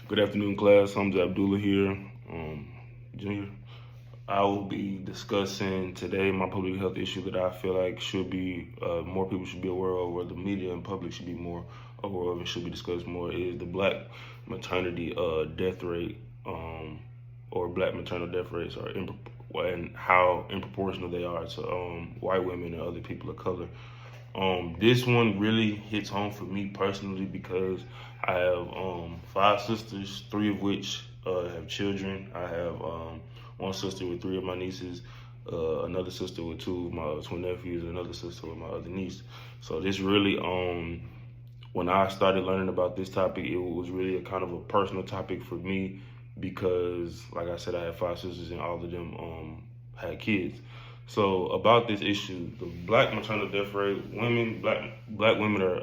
Good afternoon, class. Hamza Abdullah here, Junior. I will be discussing today my public health issue that I feel like should be more people should be aware of, or the media and public should be more aware of, and should be discussed more. Is the black maternity death rate, or black maternal death rates are and how improportional they are to white women and other people of color. This one really hits home for me personally because I have five sisters, three of which have children. I have one sister with three of my nieces, another sister with two of my twin nephews, and another sister with my other niece. So this really, when I started learning about this topic, it was really a kind of a personal topic for me because, like I said, I have five sisters and all of them had kids. So about this issue, the black maternal death rate, black women are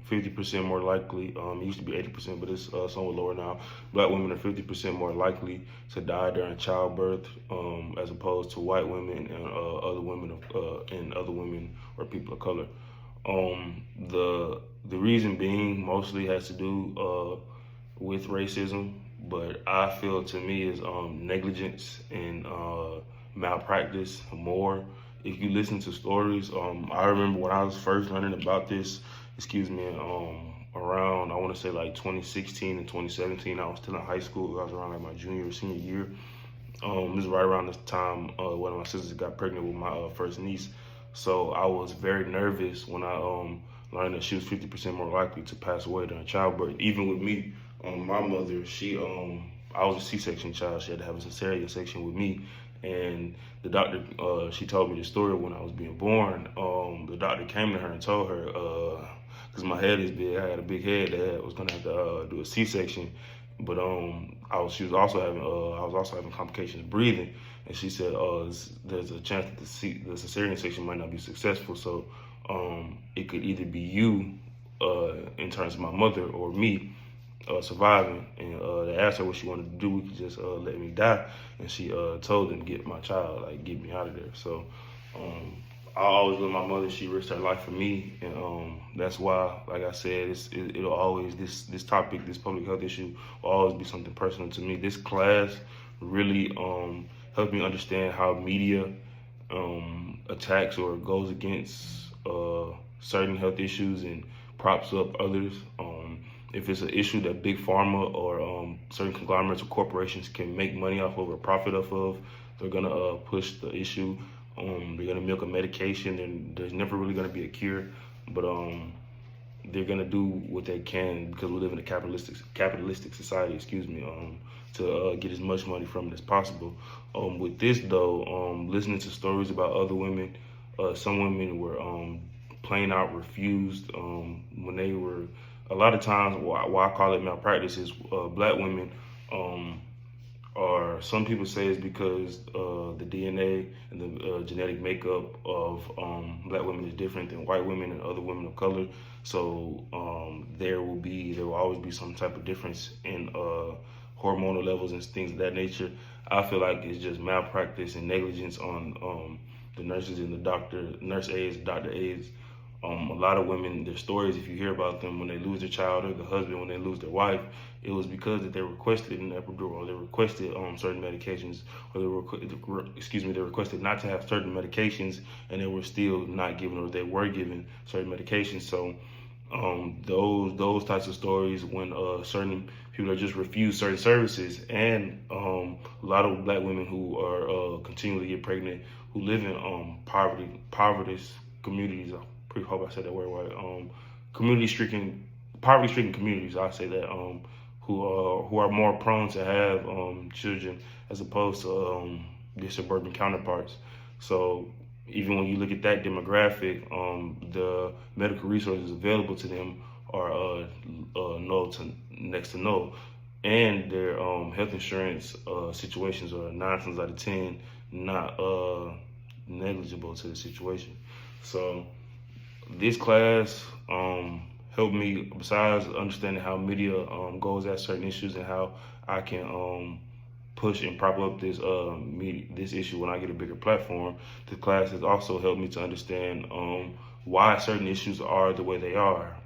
50% more likely. It used to be 80%, but it's somewhat lower now. Black women are 50% more likely to die during childbirth, as opposed to white women and other women or people of color. The reason being mostly has to do with racism, but I feel to me is negligence and malpractice more. If you listen to stories, I remember when I was first learning about this, around I want to say like 2016 and 2017. I was still in high school. I was around like my junior or senior year. This is right around this time one of my sisters got pregnant with my first niece. So I was very nervous when I learned that she was 50% more likely to pass away during childbirth. Even with me, my mother, I was a C-section child. She had to have a cesarean section with me. And the doctor, she told me the story when I was being born. The doctor came to her and told her, because my head is big, I had a big head, that I was gonna have to do a C-section. But I was also having complications breathing, and she said, there's a chance that the cesarean section might not be successful. So it could either be you, in terms of my mother, or me surviving. And they asked her what she wanted to do. We could just let me die, and she told them, get my child, like get me out of there. So I always love my mother. She risked her life for me, and that's why, like I said, it'll always, this topic, this public health issue will always be something personal to me. This class really helped me understand how media attacks or goes against certain health issues and props up others. If it's an issue that big pharma or certain conglomerates or corporations can make money off of or profit off of, they're gonna push the issue. They're gonna milk a medication, and there's never really gonna be a cure, but they're gonna do what they can because we live in a capitalistic society. To get as much money from it as possible. With this though, listening to stories about other women, some women were plain out refused when they were. A lot of times, why I call it malpractice is black women, or some people say it's because the DNA and the genetic makeup of black women is different than white women and other women of color. So there will always be some type of difference in hormonal levels and things of that nature. I feel like it's just malpractice and negligence on the nurses and the nurse aides, doctor aides. A lot of women, their stories, if you hear about them when they lose their child or the husband when they lose their wife, it was because that they requested an epidural, or they requested certain medications, or they requested not to have certain medications, and they were still not given, or they were given certain medications. So those types of stories when certain people are just refused certain services, and a lot of black women who are continually get pregnant, who live in poverty communities. I hope I said that word right. Poverty-stricken communities. I say that who are more prone to have children as opposed to their suburban counterparts. So even when you look at that demographic, the medical resources available to them are next to no, and their health insurance situations are 9 times out of 10 not negligible to the situation. So this class helped me, besides understanding how media goes at certain issues and how I can push and prop up this issue when I get a bigger platform. The class has also helped me to understand why certain issues are the way they are.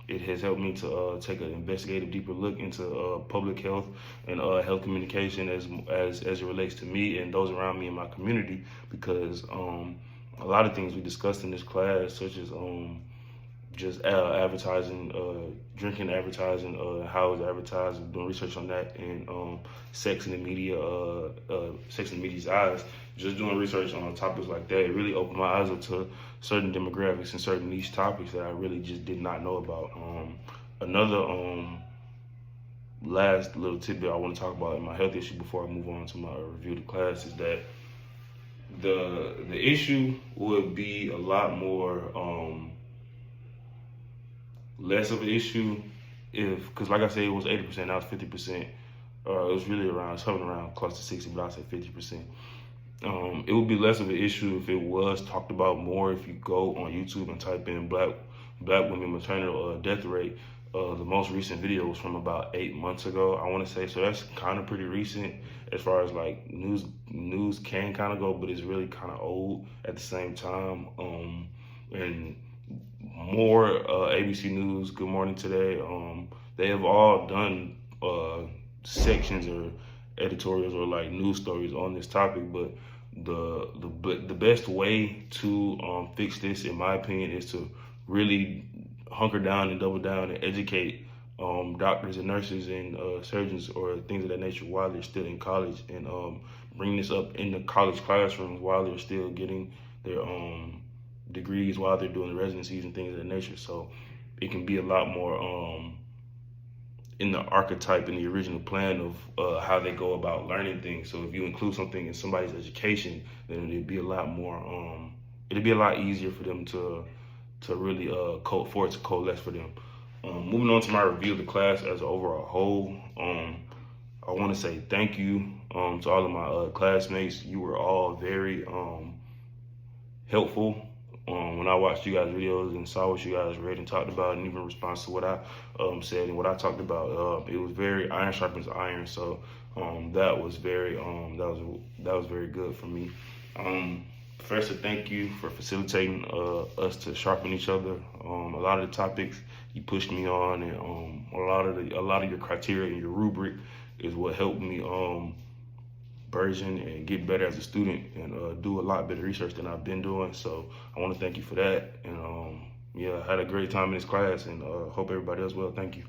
It has helped me to take an investigative, deeper look into public health and health communication as it relates to me and those around me in my community. Because a lot of things we discussed in this class, such as just advertising, drinking advertising, how it's advertised, doing research on that, and sex in the media, sex in the media's eyes. Just doing research on topics like that, it really opened my eyes up to certain demographics and certain niche topics that I really just did not know about. Another last little tidbit I want to talk about in my health issue before I move on to my review of the class is that the issue would be a lot more less of an issue because like I said, it was 80%, now it's 50%. It was really something around close to 60, but I said 50%. It would be less of an issue if it was talked about more. If you go on YouTube and type in black women maternal death rate, the most recent video was from about 8 months ago, I want to say. So that's kind of pretty recent as far as like news can kind of go, but it's really kind of old at the same time. And more ABC News, Good Morning Today, they have all done sections or editorials or like news stories on this topic, but the best way to fix this, in my opinion, is to really hunker down and double down and educate doctors and nurses and surgeons or things of that nature while they're still in college, and bring this up in the college classrooms while they're still getting their degrees, while they're doing the residencies and things of that nature. So it can be a lot more in the archetype, in the original plan of how they go about learning things. So if you include something in somebody's education, then it'd be a lot more, it'd be a lot easier for them to really for it to coalesce for them. Moving on to my review of the class as an overall whole, I want to say thank you to all of my classmates. You were all very helpful. When I watched you guys' videos and saw what you guys read and talked about, and even in response to what I said and what I talked about, it was very iron sharpens iron. So that was very good for me. Professor, thank you for facilitating us to sharpen each other. A lot of the topics you pushed me on, and a lot of your criteria and your rubric is what helped me version and get better as a student and do a lot better research than I've been doing. So I want to thank you for that. And yeah, I had a great time in this class, and hope everybody does well. Thank you.